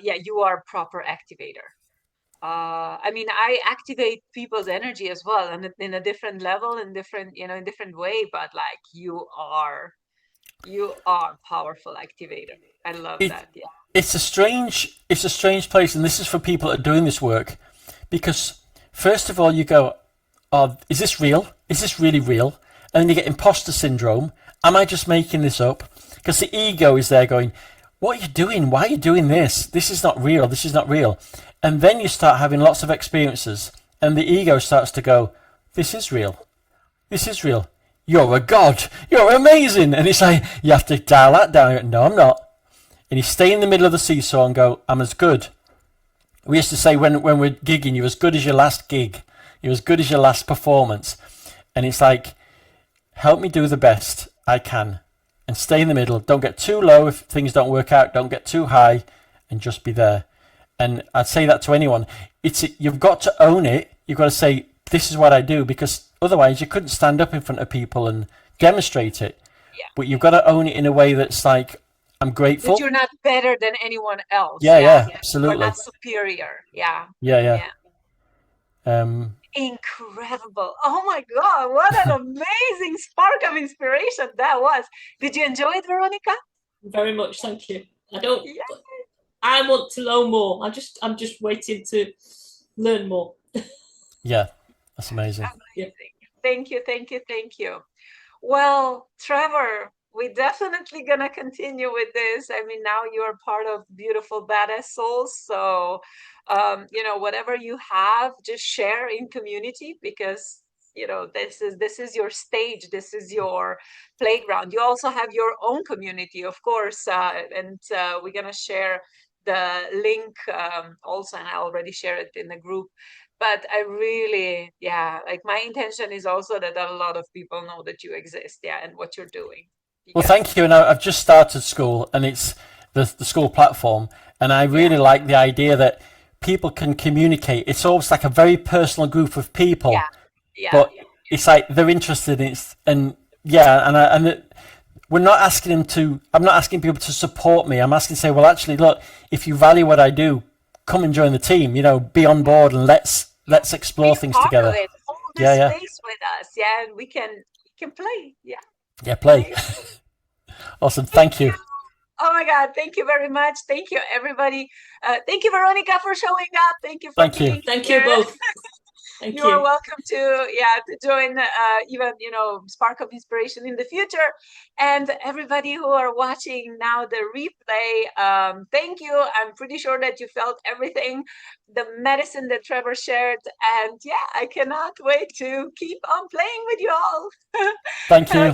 you are a proper activator. I mean, I activate people's energy as well, and in a different level, in different way, but like you are a powerful activator. I love that. Yeah. It's a strange place, and this is for people that are doing this work, because first of all you go, oh, is this real? Is this really real? And then you get imposter syndrome. Am I just making this up? Because the ego is there going, what are you doing? Why are you doing this? This is not real. This is not real. And then you start having lots of experiences, and the ego starts to go, this is real. This is real. You're a god. You're amazing. And it's like, you have to dial that down. No, I'm not. And you stay in the middle of the seesaw and go, I'm as good. We used to say when we're gigging, you're as good as your last gig. You're as good as your last performance. And it's like, help me do the best I can and stay in the middle. Don't get too low if things don't work out. Don't get too high, and just be there. And I'd say that to anyone. You've got to own it. You've got to say, this is what I do, because otherwise you couldn't stand up in front of people and demonstrate it. Yeah. But you've got to own it in a way that's like, I'm grateful. That you're not better than anyone else. Yeah, absolutely. You're not superior. Yeah. Incredible. Oh my God, what an amazing spark of inspiration that was. Did you enjoy it, Veronica? Very much, thank you. I want to know more. I'm just waiting to learn more. Yeah, that's amazing. Thank you. Well, Trevor, we're definitely gonna continue with this. I mean, now you're part of Beautiful Badass Souls, so whatever you have, just share in community, because this is your stage, this is your playground. You also have your own community, of course, and we're gonna share the link also, and I already share it in the group. But I really, like my intention is also that a lot of people know that you exist, and what you're doing. Well, thank you. And I've just started Skool, and it's the Skool platform, and I really like the idea that people can communicate. It's almost like a very personal group of people, but it's like they're interested in it, and we're not asking them to. I'm not asking people to support me. I'm asking to say, well, actually, look, if you value what I do, come and join the team. Be on board, and let's explore things together. Hold this space with us, and we can play. Yeah, play. Awesome. Thank you. Oh my God. Thank you very much. Thank you, everybody. Thank you, Veronica, for showing up. Thank you. Thank you both. You are welcome to join even Spark of Inspiration in the future. And everybody who are watching now the replay, thank you. I'm pretty sure that you felt everything, the medicine that Trevor shared. And I cannot wait to keep on playing with you all. Thank you.